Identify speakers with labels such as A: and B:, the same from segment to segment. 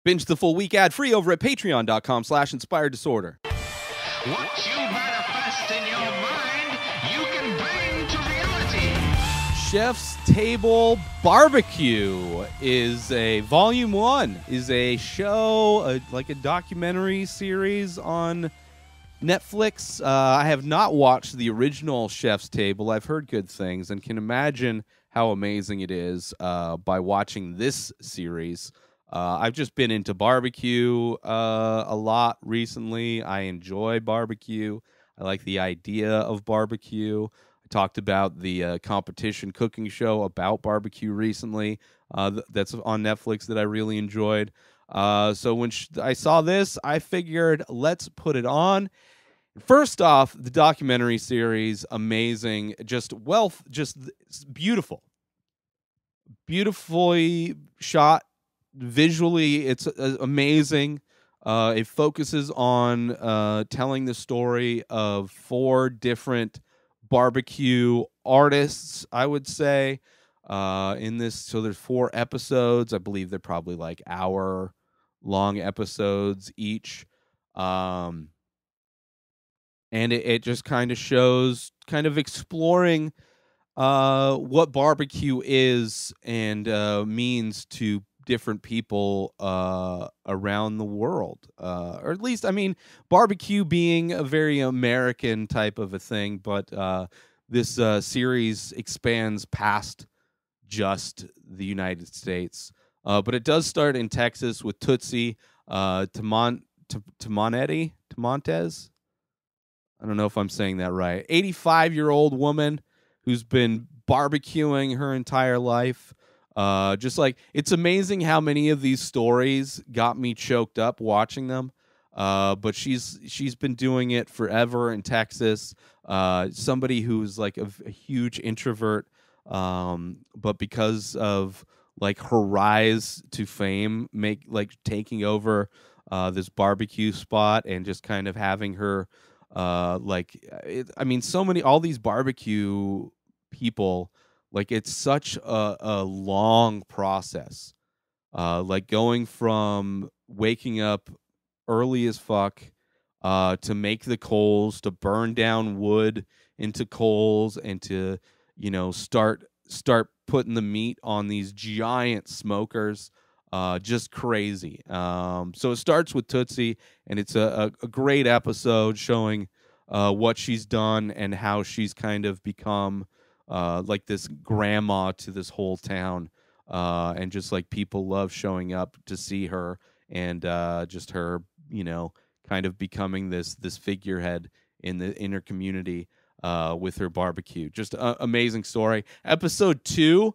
A: Binge the full week ad-free over at patreon.com/inspireddisorder.
B: What you manifest in your mind, you can bring to reality.
A: Chef's Table Barbecue is a Volume 1, is a show, like a documentary series on Netflix. I have not watched the original Chef's Table. I've heard good things and can imagine how amazing it is by watching this series. I've just been into barbecue a lot recently. I enjoy barbecue. I like the idea of barbecue. I talked about the competition cooking show about barbecue recently that's on Netflix that I really enjoyed. So when I saw this, I figured let's put it on. First off, the documentary series, amazing, just beautiful. Beautifully shot. Visually, it's amazing. It focuses on telling the story of 4 different barbecue artists, I would say, in this. So there's 4 episodes. I believe they're probably like hour-long episodes each. And it just kind of shows, kind of exploring what barbecue is and means to different people around the world, or at least, I mean, barbecue being a very American type of a thing, but this series expands past just the United States. But it does start in Texas with Tootsie Tomantez. I don't know if I'm saying that right. 85-year-old woman who's been barbecuing her entire life. Just like, it's amazing how many of these stories got me choked up watching them. But she's been doing it forever in Texas. Somebody who's like a huge introvert, but because of like her rise to fame, taking over this barbecue spot and just kind of having her all these barbecue people. Like, it's such a long process. Like, going from waking up early as fuck to make the coals, to burn down wood into coals, and to, start putting the meat on these giant smokers. Just crazy. So it starts with Tootsie, and it's a great episode showing what she's done and how she's kind of become like this grandma to this whole town, and just like people love showing up to see her, and just her, kind of becoming this figurehead in her community with her barbecue. Just amazing story. Episode 2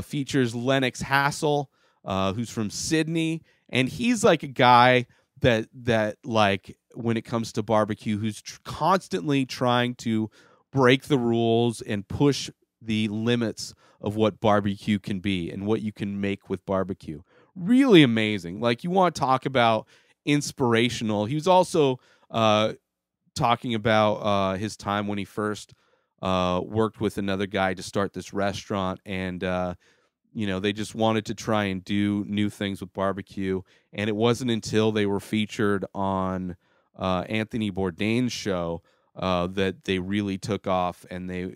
A: features Lennox Hastie, who's from Sydney, and he's like a guy that like, when it comes to barbecue, who's constantly trying to break the rules and push the limits of what barbecue can be and what you can make with barbecue. Really amazing. Like, you want to talk about inspirational. He was also talking about his time when he first worked with another guy to start this restaurant, and they just wanted to try and do new things with barbecue, and it wasn't until they were featured on Anthony Bourdain's show that they really took off, and they,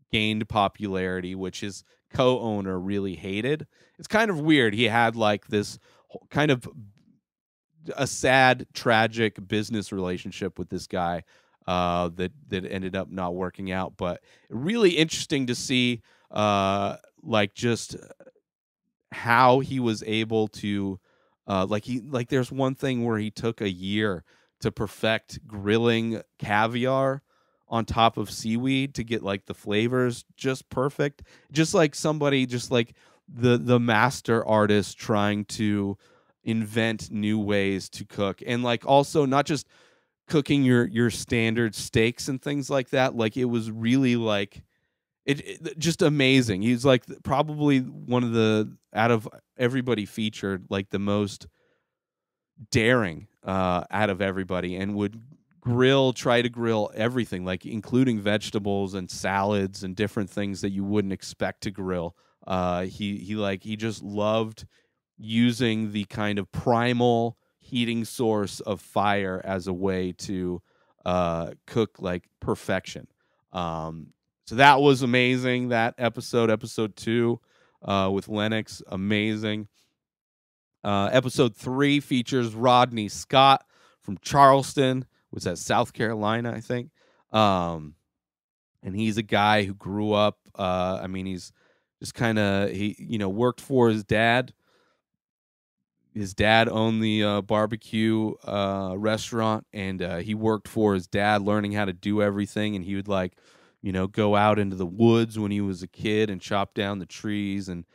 A: gained popularity, which his co-owner really hated. It's kind of weird. He had like this kind of a sad, tragic business relationship with this guy that ended up not working out. But really interesting to see like just how he was able to there's one thing where he took a year to perfect grilling caviar on top of seaweed to get like the flavors just perfect. Just like somebody, just like the master artist trying to invent new ways to cook, and like also not just cooking your standard steaks and things like that. Like, it was really like it just amazing. He's like probably one of the, out of everybody featured, like the most daring out of everybody, and would try to grill everything, like including vegetables and salads and different things that you wouldn't expect to grill. He just loved using the kind of primal heating source of fire as a way to cook like perfection. So that was amazing. That episode 2 with Lennox, amazing. Episode 3 features Rodney Scott from Charleston. Was that South Carolina, I think? And he's a guy who grew up. I mean, he's just kind of worked for his dad. His dad owned the barbecue restaurant, and he worked for his dad, learning how to do everything. And he would go out into the woods when he was a kid and chop down the trees, and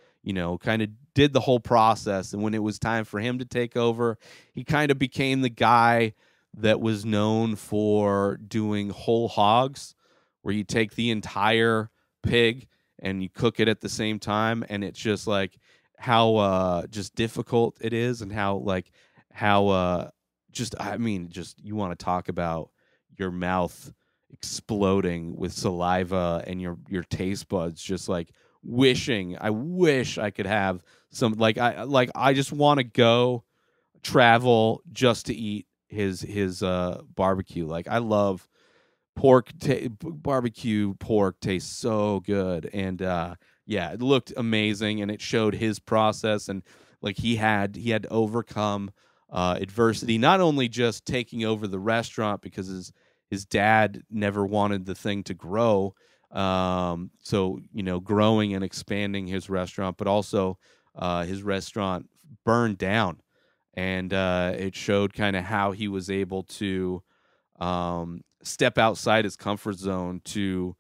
A: kind of did the whole process. And when it was time for him to take over, he kind of became the guy that was known for doing whole hogs, where you take the entire pig and you cook it at the same time. And it's just like how just difficult it is, and how just you want to talk about your mouth exploding with saliva and your taste buds just like I wish I could have some, I just want to go travel just to eat his barbecue. Like, I love barbecue pork, tastes so good. And yeah, it looked amazing, and it showed his process, and like he had to overcome adversity, not only just taking over the restaurant because his dad never wanted the thing to grow, so growing and expanding his restaurant, but also his restaurant burned down. And it showed kind of how he was able to step outside his comfort zone to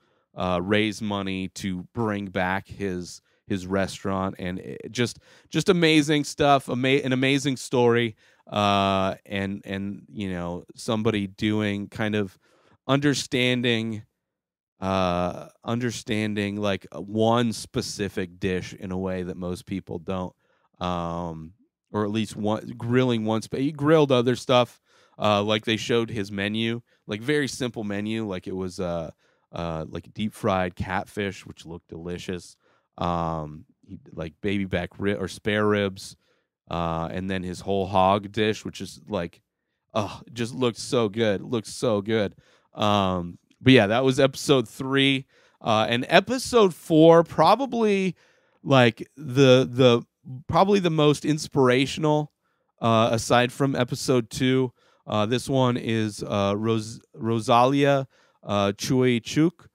A: raise money to bring back his restaurant. And just amazing stuff, an amazing story, and somebody doing kind of understanding like one specific dish in a way that most people don't, or at least grilling once, but he grilled other stuff. Like, they showed his menu, like very simple menu, like it was like deep fried catfish, which looked delicious. Like baby back or spare ribs, and then his whole hog dish, which is like, just looked so good. But yeah, that was episode 3. And episode 4, probably like probably the most inspirational, aside from episode 2. This one is Rosalia Chay Chuc,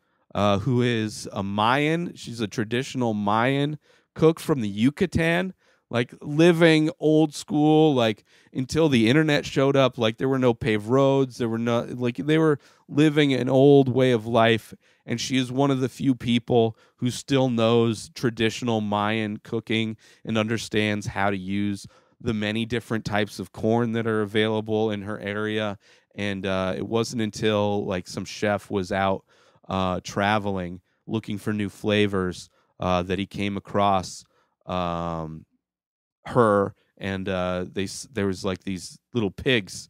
A: who is a Mayan. She's a traditional Mayan cook from the Yucatan, like living old school, like until the internet showed up. Like, there were no paved roads, there were no, like, they were living an old way of life. And she is one of the few people who still knows traditional Mayan cooking and understands how to use the many different types of corn that are available in her area. And it wasn't until like some chef was out traveling looking for new flavors that he came across her. And there was like these little pigs,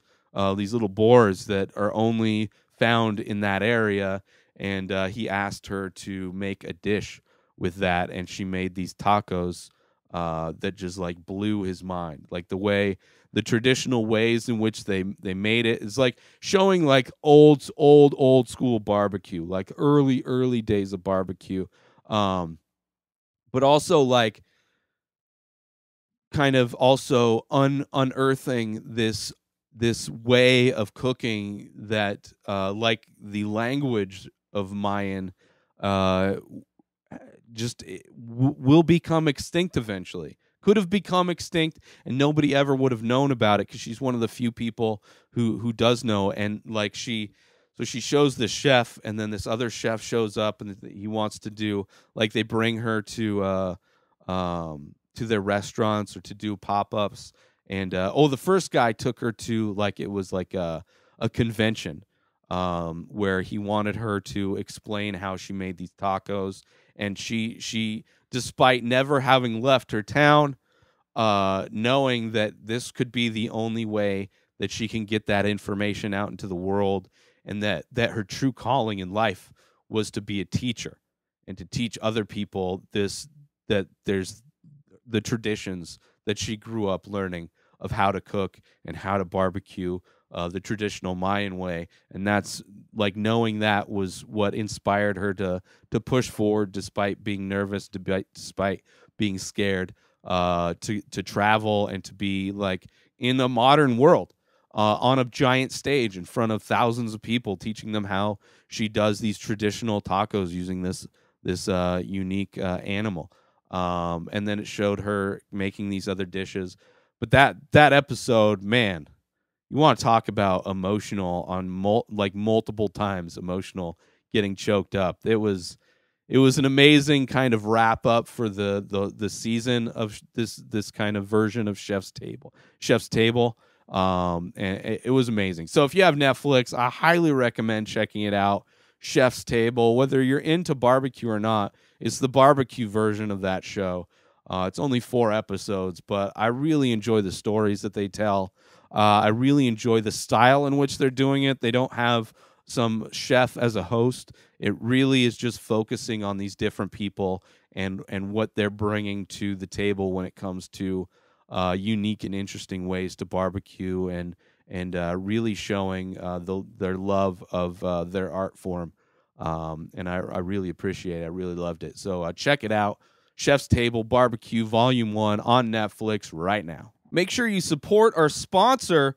A: these little boars that are only found in that area. And he asked her to make a dish with that, and she made these tacos that just like blew his mind. Like, the traditional ways in which they made it is like showing like old school barbecue, like early days of barbecue, but also like kind of also unearthing this way of cooking that like the language of Mayan just will become extinct eventually. Could have become extinct, and nobody ever would have known about it, because she's one of the few people who does know. And like she shows this chef, and then this other chef shows up, and he wants to do, like, they bring her to their restaurants or to do pop-ups. And the first guy took her to, like, it was like a convention where he wanted her to explain how she made these tacos. And she, despite never having left her town, knowing that this could be the only way that she can get that information out into the world, and that her true calling in life was to be a teacher and to teach other people that there's the traditions that she grew up learning of how to cook and how to barbecue the traditional Mayan way. And that's like, knowing that was what inspired her to push forward despite being nervous, despite being scared, to travel and to be like in the modern world, on a giant stage in front of thousands of people, teaching them how she does these traditional tacos using this unique animal. And then it showed her making these other dishes. But that episode, man, you want to talk about emotional on multiple times emotional, getting choked up. It was an amazing kind of wrap up for the season of this kind of version of Chef's Table. And it was amazing. So if you have Netflix, I highly recommend checking it out. Chef's Table, whether you're into barbecue or not, it's the barbecue version of that show. It's only 4 episodes, but I really enjoy the stories that they tell. I really enjoy the style in which they're doing it. They don't have some chef as a host. It really is just focusing on these different people and what they're bringing to the table when it comes to unique and interesting ways to barbecue, and really showing their love of their art form. And I really appreciate it. I really loved it. So check it out. Chef's Table Barbecue Volume 1 on Netflix right now. Make sure you support our sponsor,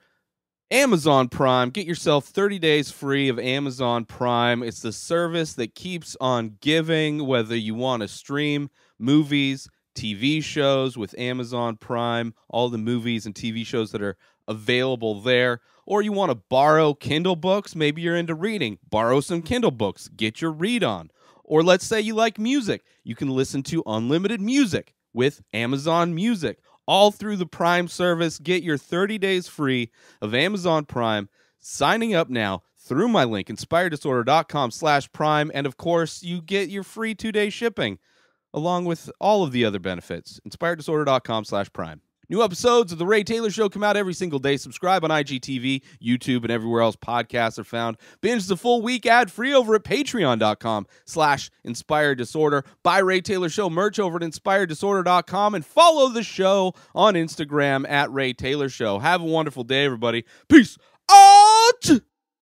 A: Amazon Prime. Get yourself 30 days free of Amazon Prime. It's the service that keeps on giving, whether you want to stream movies, TV shows with Amazon Prime, all the movies and TV shows that are available there, or you want to borrow Kindle books. Maybe you're into reading. Borrow some Kindle books. Get your read on. Or let's say you like music. You can listen to unlimited music with Amazon Music, all through the Prime service. Get your 30 days free of Amazon Prime, signing up now through my link, inspireddisorder.com/prime. And of course, you get your free 2-day shipping, along with all of the other benefits. inspireddisorder.com/prime. New episodes of The Ray Taylor Show come out every single day. Subscribe on IGTV, YouTube, and everywhere else podcasts are found. Binge the full week ad-free over at patreon.com/inspireddisorder. Buy Ray Taylor Show merch over at inspireddisorder.com, and follow the show on Instagram at Ray Taylor Show. Have a wonderful day, everybody. Peace out!